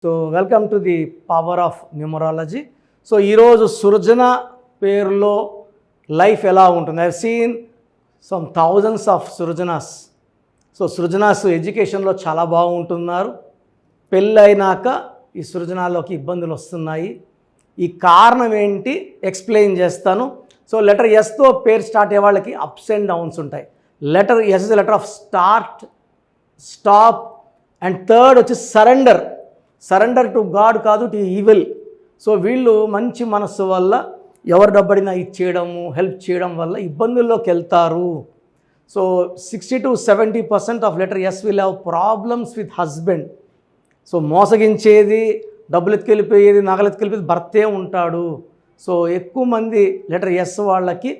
So welcome to the power of numerology. So ఈరోజు సృజన పేరులో life ఎలా ఉంటుంది? I seen some thousands of Srujana's. So Srujana's ఎడ్యుకేషన్లో చాలా బాగుంటున్నారు. పెళ్ళైనాక ఈ సృజనాల్లోకి ఇబ్బందులు వస్తున్నాయి. ఈ కారణం ఏంటి ఎక్స్ప్లెయిన్ చేస్తాను. సో లెటర్ ఎస్తో పేరు స్టార్ట్ అయ్యే వాళ్ళకి అప్స్ అండ్ డౌన్స్ ఉంటాయి. Letter S is letter of start, stop and third వచ్చి సరెండర్. సరెండర్ టు గాడ్ కాదు, టు ఈవిల్. సో వీళ్ళు మంచి మనస్సు వల్ల ఎవరు డబ్బడినా ఇచ్చేయడము, హెల్ప్ చేయడం వల్ల ఇబ్బందుల్లోకి వెళ్తారు. So 60 to 70% of letter S will have problems with husband. So మోసగించేది, డబ్బులు ఎత్తుకెళ్ళిపోయేది, నగలు ఎత్తుకెళ్ళిపోయేది భర్తే ఉంటాడు. సో ఎక్కువ మంది లెటర్ ఎస్ వాళ్ళకి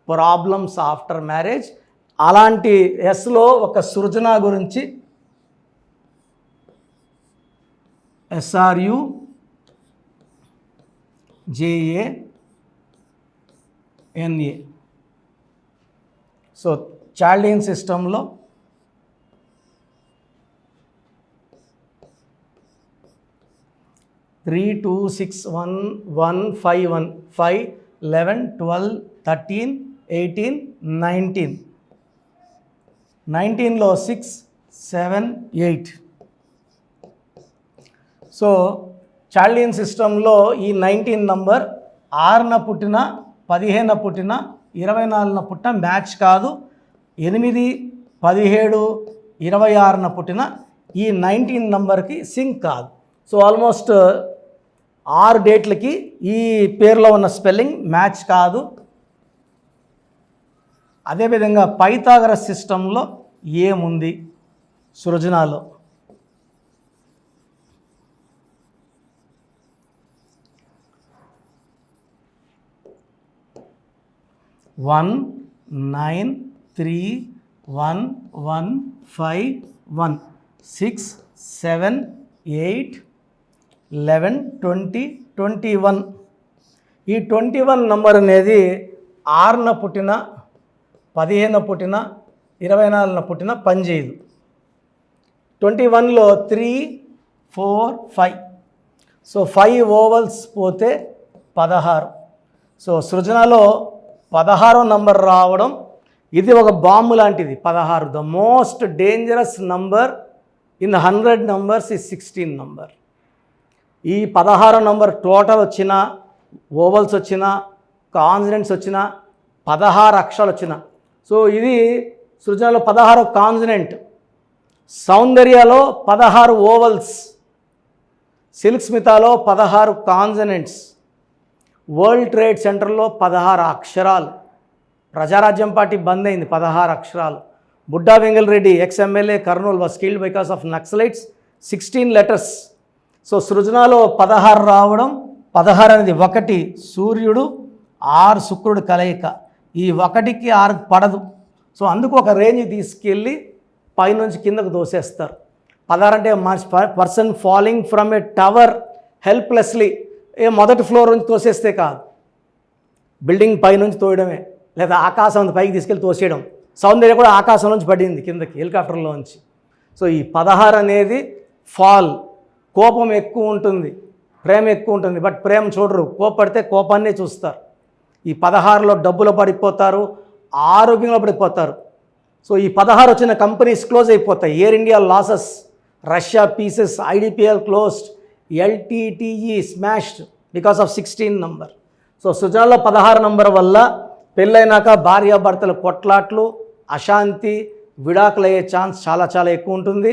ప్రాబ్లమ్స్ ఆఫ్టర్ మ్యారేజ్. అలాంటి ఎస్లో ఒక సృజన గురించి SRUJANA. సో చాల్డియన్ సిస్టంలో త్రీ 2 6 1 1 5 1 5 11 12 13 18 19 19లో 6 7 8. సో చాల్డియన్ సిస్టంలో ఈ 19 నంబర్ 6న పుట్టిన, 15న పుట్టిన, 24న పుట్టిన మ్యాచ్ కాదు. 8 17 26న పుట్టిన ఈ 19 నంబర్కి సింక్ కాదు. సో ఆల్మోస్ట్ 6 డేట్లకి ఈ పేరులో ఉన్న స్పెల్లింగ్ మ్యాచ్ కాదు. అదేవిధంగా పైథాగరస్ సిస్టంలో ఏముంది సృజనాలో? 1 9 3 1 1 5 1 6 7 8 11 20 21. ఈ 21 నంబర్ అనేది 6న పుట్టిన, 15న పుట్టిన, 24న పుట్టిన పనిచేయదు. 21లో 3 4 5. సో 5 ఓవల్స్ పోతే 16. సో సృజనలో 16వ నంబర్ రావడం ఇది ఒక బాంబు లాంటిది. 16 the most dangerous number in 100 numbers ఈ 16 నంబర్. ఈ 16వ నంబర్ టోటల్ వచ్చిన, ఓవల్స్ వచ్చిన, కాన్సనెంట్స్ వచ్చిన, 16 అక్షరాలు వచ్చిన. సో ఇది సృజనలో 16 కాన్సనెంట్, సౌందర్యలో 16 ఓవల్స్, సిల్క్ స్మితాలో 16 కాన్సనెంట్స్, వరల్డ్ ట్రేడ్ సెంటర్లో 16 అక్షరాలు, ప్రజారాజ్యం పార్టీ బంద్ అయింది 16 అక్షరాలు, Budda Vengal Reddy ex MLA Kurnool was killed because of Naxalites 16 letters. So సృజనాలో 16 రావడం, 16 అనేది 1 సూర్యుడు 6 శుక్రుడు కలయిక. ఈ 1కి 6 పడదు. సో అందుకు ఒక రేంజ్ తీసుకెళ్ళి పైనుంచి కిందకు దోసేస్తారు. 16 అంటే person falling from a tower helplessly. మొదటి ఫ్లోర్ నుంచి తోసేస్తే కాదు, బిల్డింగ్ పైనుంచి తోయడమే, లేదా ఆకాశం పైకి తీసుకెళ్ళి తోసేయడం. సౌందర్య కూడా ఆకాశం నుంచి పడింది కిందకి హెలికాప్టర్లోంచి. సో ఈ 16 అనేది ఫాల్. కోపం ఎక్కువ ఉంటుంది, ప్రేమ ఎక్కువ ఉంటుంది. బట్ ప్రేమ చూడరు, కోపడితే కోపాన్నే చూస్తారు. ఈ 16లో డబ్బులో పడిపోతారు, ఆరోగ్యంలో పడిపోతారు. సో ఈ 16 వచ్చిన కంపెనీస్ క్లోజ్ అయిపోతాయి. Air India losses, Russia pieces, IDPL closed, LTTE smashed because of 16 number. So సృజనలో 16 నంబర్ వల్ల పెళ్ళైనాక భార్యాభర్తల కొట్లాట్లు, అశాంతి, విడాకులు అయ్యే ఛాన్స్ చాలా చాలా ఎక్కువ ఉంటుంది.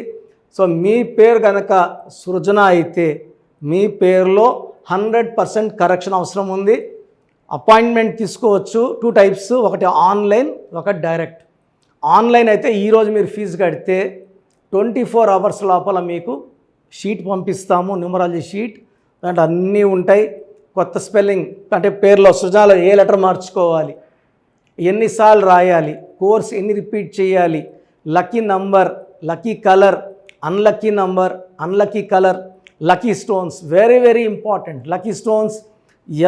సో మీ పేరు కనుక సృజన అయితే మీ పేరులో 100% కరెక్షన్ అవసరం ఉంది. అపాయింట్మెంట్ తీసుకోవచ్చు. 2 టైప్స్, ఒకటి ఆన్లైన్, ఒకటి డైరెక్ట్. ఆన్లైన్ అయితే ఈరోజు మీరు ఫీజు కడితే 24 అవర్స్ లోపల మీకు షీట్ పంపిస్తాము, న్యూమరాలజీ షీట్. దాంట్లో అన్నీ ఉంటాయి. కొత్త స్పెల్లింగ్ అంటే పేరులో సృజనలో ఏ లెటర్ మార్చుకోవాలి, ఎన్నిసార్లు రాయాలి, కోర్స్ ఎన్ని రిపీట్ చేయాలి, lucky number, lucky colour, unlucky number, unlucky colour, lucky stones, very very important. Lucky stones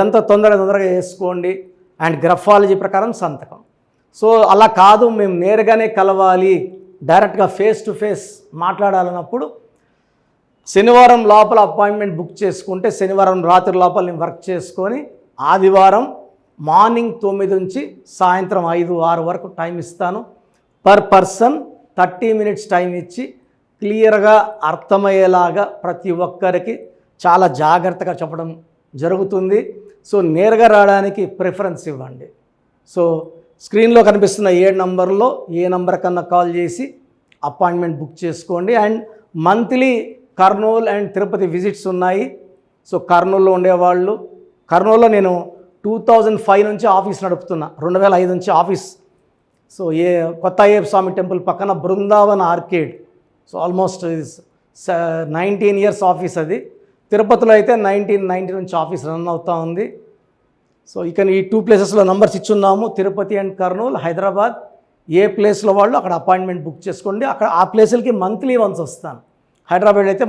ఎంత తొందరగా వేసుకోండి. అండ్ గ్రఫాలజీ ప్రకారం సంతకం. సో అలా కాదు, మేము నేరుగానే కలవాలి, డైరెక్ట్గా ఫేస్ టు ఫేస్ మాట్లాడాలన్నప్పుడు శనివారం లోపల అపాయింట్మెంట్ బుక్ చేసుకుంటే శనివారం రాత్రి లోపల నేను వర్క్ చేసుకొని ఆదివారం మార్నింగ్ 9 నుంచి సాయంత్రం 5-6 వరకు టైం ఇస్తాను. పర్ పర్సన్ 30 మినిట్స్ టైం ఇచ్చి క్లియర్గా అర్థమయ్యేలాగా ప్రతి ఒక్కరికి చాలా జాగ్రత్తగా చెప్పడం జరుగుతుంది. సో నేరుగా రావడానికి ప్రిఫరెన్స్ ఇవ్వండి. సో స్క్రీన్లో కనిపిస్తున్న 7 నంబర్లో ఏ నంబర్ కన్నా కాల్ చేసి అపాయింట్మెంట్ బుక్ చేసుకోండి. And monthly Kurnool and Tirupati visits ఉన్నాయి. సో కర్నూలులో ఉండేవాళ్ళు, కర్నూలులో నేను 2005 నుంచి ఆఫీస్ నడుపుతున్నా, 2005 నుంచి ఆఫీస్. సో కొత్త అయ్యప్ప స్వామి టెంపుల్ పక్కన Brindavan arcade. So almost 19 years office అది. తిరుపతిలో అయితే 1990 నుంచి ఆఫీస్ రన్ అవుతూ ఉంది. సో ఇక ఈ 2 ప్లేసెస్లో నంబర్స్ ఇచ్చున్నాము, తిరుపతి అండ్ కర్నూలు. హైదరాబాద్ ఏ ప్లేస్లో వాళ్ళు అక్కడ అపాయింట్మెంట్ బుక్ చేసుకోండి. అక్కడ ఆ ప్లేసులకి మంత్లీ వన్స్ వస్తాను. హైదరాబాద్ అయితే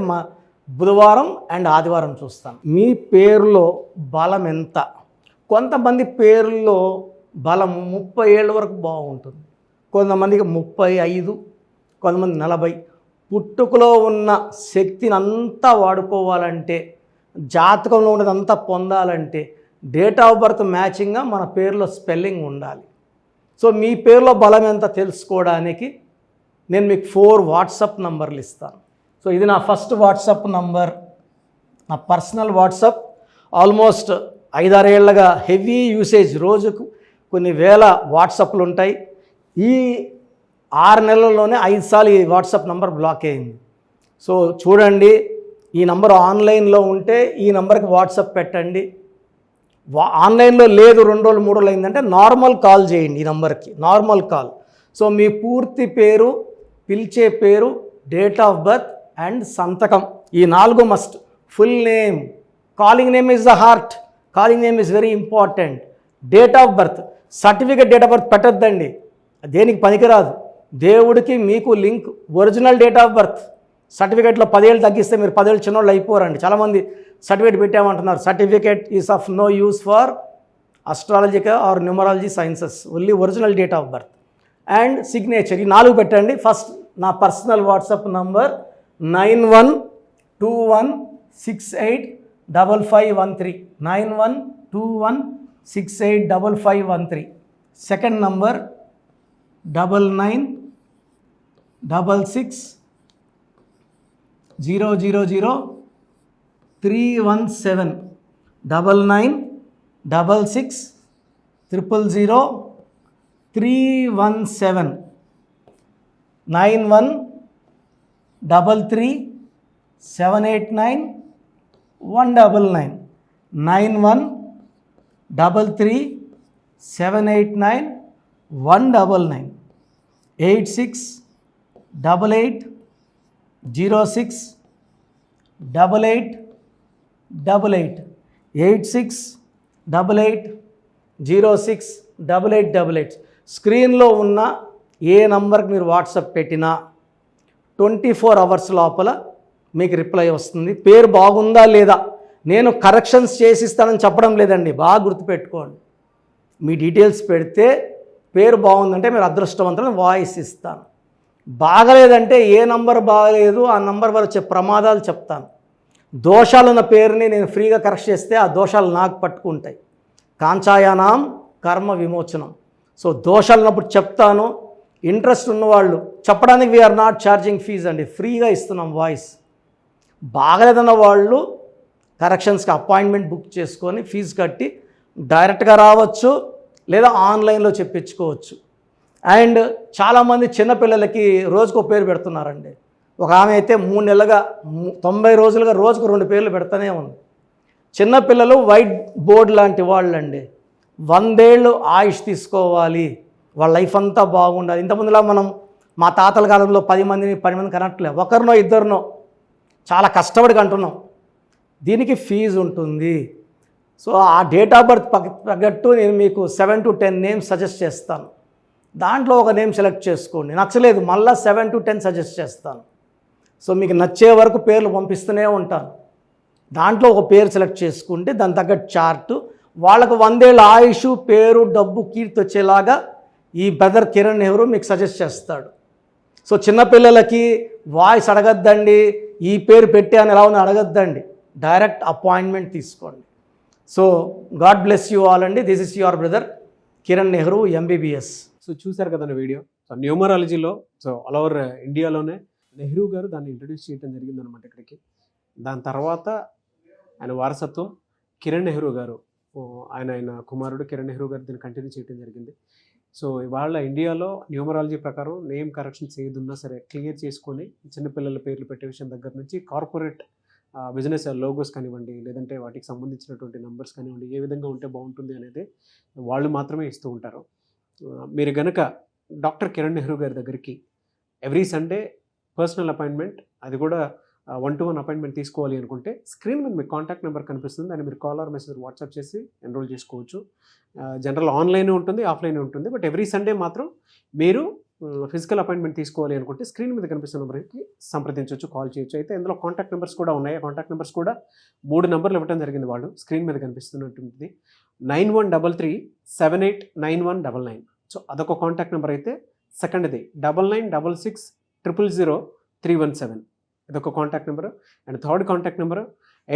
బుధవారం అండ్ ఆదివారం చూస్తాను. మీ పేరులో బలం ఎంత? కొంతమంది పేర్లలో బలం 30 ఏళ్ళ వరకు బాగుంటుంది, కొంతమందికి 35, కొంతమంది 40. పుట్టుకలో ఉన్న శక్తిని అంతా వాడుకోవాలంటే, జాతకంలో ఉన్నదంతా పొందాలంటే డేట్ ఆఫ్ బర్త్ మ్యాచింగ్గా మన పేరులో స్పెల్లింగ్ ఉండాలి. సో మీ పేరులో బలం ఎంత తెలుసుకోవడానికి నేను మీకు 4 వాట్సాప్ నంబర్లు ఇస్తాను. సో ఇది నా ఫస్ట్ వాట్సాప్ నంబర్, నా పర్సనల్ వాట్సాప్. ఆల్మోస్ట్ 5-6 ఏళ్ళగా హెవీ యూసేజ్, రోజుకు కొన్ని వేల వాట్సాప్లు ఉంటాయి. ఈ 6 నెలల్లోనే 5 సార్లు ఈ వాట్సాప్ నంబర్ బ్లాక్ అయింది. సో చూడండి, ఈ నంబర్ ఆన్లైన్లో ఉంటే ఈ నంబర్కి వాట్సాప్ పెట్టండి. ఆన్లైన్లో లేదు 2 రోజులు 3 రోజులు అయిందంటే నార్మల్ కాల్ చేయండి ఈ నంబర్కి, నార్మల్ కాల్. సో మీ పూర్తి పేరు, పిలిచే పేరు, డేట్ ఆఫ్ బర్త్ అండ్ సంతకం, ఈ 4 must. Full name, calling name is the heart, calling name is very important. Date of birth, certificate date of birth పెట్టద్దండి, దేనికి పనికిరాదు. దేవుడికి మీకు link original date of birth. సర్టిఫికేట్లో 10 ఏళ్ళు తగ్గిస్తే మీరు 10 ఏళ్ళు చిన్నోళ్ళు అయిపోరండి. చాలామంది సర్టిఫికేట్ పెట్టామంటున్నారు. Certificate is of no use for astrological or numerology sciences, only original date of birth and signature, ఈ 4 పెట్టండి. ఫస్ట్ నా personal WhatsApp number 9121685513, 9121685513. Second number 9966000317, 9966000317, 9133789199, 9133789199, 8688068888, 8688068888. స్క్రీన్లో ఉన్న ఏ నంబర్కి మీరు వాట్సాప్ పెట్టినా 24 అవర్స్ లోపల మీకు రిప్లై వస్తుంది. పేరు బాగుందా లేదా, నేను కరెక్షన్స్ చేసిస్తానని చెప్పడం లేదండి, బాగా గుర్తుపెట్టుకోండి. మీ డీటెయిల్స్ పెడితే పేరు బాగుందంటే మీరు అదృష్టవంతులని వాయిస్ ఇస్తాను. బాగలేదంటే ఏ నంబర్ బాగలేదు ఆ నంబర్ వల్ల వచ్చే ప్రమాదాలు చెప్తాను. దోషాలున్న పేరుని నేను ఫ్రీగా కరెక్ట్ చేస్తే ఆ దోషాలు నాకు పట్టుకుంటాయి. కాంచాయానాం కర్మ విమోచనం. సో దోషాలు ఉన్నప్పుడు చెప్తాను. ఇంట్రెస్ట్ ఉన్నవాళ్ళు చెప్పడానికి వీఆర్ నాట్ ఛార్జింగ్ ఫీజ్ అండి, ఫ్రీగా ఇస్తున్నాం వాయిస్. బాగలేదన్న వాళ్ళు కరెక్షన్స్కి అపాయింట్మెంట్ బుక్ చేసుకొని ఫీజు కట్టి డైరెక్ట్గా రావచ్చు, లేదా ఆన్లైన్లో చెప్పించుకోవచ్చు. అండ్ చాలామంది చిన్నపిల్లలకి రోజుకో పేరు పెడుతున్నారండి. ఒక ఆమె అయితే 3 నెలలుగా 90 రోజులుగా రోజుకు 2 పేర్లు పెడతానే ఉంది. చిన్నపిల్లలు వైట్ బోర్డ్ లాంటి వాళ్ళండి, 100 ఏళ్ళు ఆయుష్ తీసుకోవాలి, వాళ్ళ లైఫ్ అంతా బాగుండాలి. ఇంతకుముందులా మనం మా తాతల కాలంలో 10 మందిని 12 మంది కనట్లే, ఒకరినో ఇద్దరినో చాలా కష్టపడి కంటున్నాం. దీనికి ఫీజు ఉంటుంది. సో ఆ డేట్ ఆఫ్ బర్త్ తగ్గట్టు నేను మీకు 7 to 10 నేమ్స్ సజెస్ట్ చేస్తాను. దాంట్లో ఒక నేమ్ సెలెక్ట్ చేసుకోండి, నచ్చలేదు మళ్ళీ 7 to 10 సజెస్ట్ చేస్తాను. సో మీకు నచ్చే వరకు పేర్లు పంపిస్తూనే ఉంటాను. దాంట్లో ఒక పేరు సెలెక్ట్ చేసుకుంటే దాని తగ్గట్టు చార్టు, వాళ్ళకు 100 ఏళ్ళ ఆయుష్, పేరు, డబ్బు, కీర్తి వచ్చేలాగా ఈ బ్రదర్ కిరణ్ నెహ్రూ మీకు సజెస్ట్ చేస్తాడు. సో చిన్నపిల్లలకి వాయిస్ అడగద్దండి, ఈ పేరు పెట్టాను ఎలా ఉందో అడగద్దండి, డైరెక్ట్ అపాయింట్మెంట్ తీసుకోండి. So god bless you all అండి. This is your brother Kiran Nehru MBBS. So చూశారు కదా వీడియో. సో న్యూమరాలజీలో సో ఆల్ ఓవర్ ఇండియాలోనే నెహ్రూ గారు దాన్ని ఇంట్రడ్యూస్ చేయడం జరిగిందనమాట ఇక్కడికి. దాని తర్వాత ఆయన వారసత్వం కిరణ్ నెహ్రూ గారు, ఆయన కుమారుడు కిరణ్ నెహ్రూ గారు దీన్ని కంటిన్యూ చేయడం జరిగింది. సో ఇవాళ ఇండియాలో న్యూమరాలజీ ప్రకారం నేమ్ కరెక్షన్స్ ఏదున్నా సరే క్లియర్ చేసుకొని చిన్నపిల్లల పేర్లు పెట్టే విషయం దగ్గర నుంచి కార్పొరేట్ బిజినెస్ లోగోస్ కానివ్వండి, లేదంటే వాటికి సంబంధించినటువంటి నెంబర్స్ కానివ్వండి, ఏ విధంగా ఉంటే బాగుంటుంది అనేది వాళ్ళు మాత్రమే ఇస్తూ ఉంటారు. మీరు గనక డాక్టర్ కిరణ్ నెహ్రూ గారి దగ్గరికి ఎవ్రీ సండే పర్సనల్ అపాయింట్మెంట్, అది కూడా 1-to-1 అపాయింట్మెంట్ తీసుకోవాలి అనుకుంటే స్క్రీన్ మీద మీకు కాంటాక్ట్ నెంబర్ కనిపిస్తుంది, దాన్ని మీరు కాల్ ఆర్ మెసేజ్ వాట్సాప్ చేసి ఎన్రోల్ చేసుకోవచ్చు. జనరల్ ఆన్లైన్ ఉంటుంది, ఆఫ్లైన్ ఉంటుంది. బట్ ఎవ్రీ సండే మాత్రం మీరు ఫిజికల్ అపాయింట్మెంట్ తీసుకోవాలి అనుకుంటే స్క్రీన్ మీద కనిపిస్తున్న నెంబర్కి సంప్రదించవచ్చు, కాల్ చేయొచ్చు. అయితే ఇందులో కాంటాక్ట్ నెంబర్స్ కూడా ఉన్నాయి. కాంటాక్ట్ నెంబర్స్ కూడా 3 నెంబర్లు ఇవ్వడం జరిగింది వాళ్ళు. స్క్రీన్ మీద కనిపిస్తున్నటువంటిది 9133789199. సో అదొక కాంటాక్ట్ నెంబర్ అయితే, సెకండ్ది 9966000317, ఇదొక contact number. And third contact number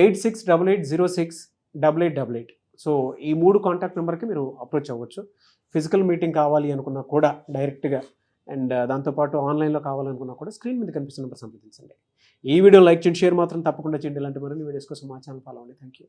8688068888. So ఈ 3 కాంటాక్ట్ నెంబర్కి మీరు అప్రోచ్ అవ్వచ్చు. ఫిజికల్ మీటింగ్ కావాలి అనుకున్నా కూడా డైరెక్ట్గా, అండ్ దాంతోపాటు ఆన్లైన్లో కావాలనుకున్నా కూడా స్క్రీన్ మీద కనిపిస్తున్న నెంబర్ సంప్రదించండి. ఈ వీడియో లైక్ చేయండి, షేర్ మాత్రం తప్పకుండా చేయండి. ఇలాంటి మరిన్ని వీడియోస్ కోసం మా ఛానల్ ఫాలో అవ్వండి. Thank you.